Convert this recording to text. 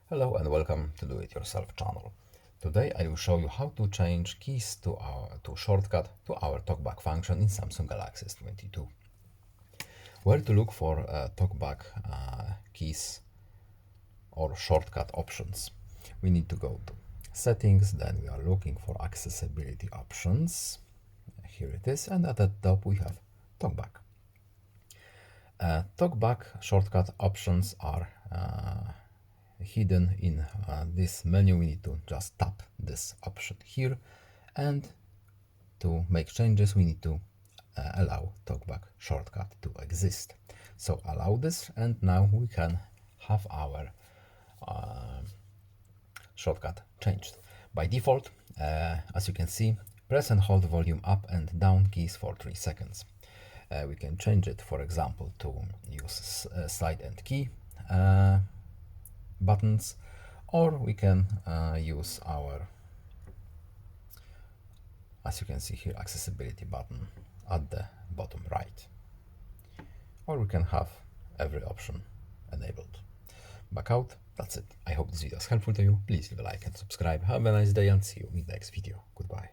Hello and welcome to Do It Yourself channel. Today I will show you how to change keys to shortcut to our talkback function in Samsung Galaxy S22. Where to look for talkback keys or shortcut options? We need to go to settings, then we are looking for accessibility options. Here it is, and at the top we have talkback. Talkback shortcut options are hidden in this menu. We need to just tap this option here, and to make changes we need to allow talkback shortcut to exist. So allow this, and now we can have our shortcut changed. By default, as you can see, press and hold volume up and down keys for 3 seconds. We can change it, for example, to use slide and key buttons, or we can use our, as you can see here, accessibility button at the bottom right, or we can have every option enabled. Back out. That's it. I hope this video is helpful to you. Please leave a like and subscribe. Have a nice day and see you in the next video. Goodbye.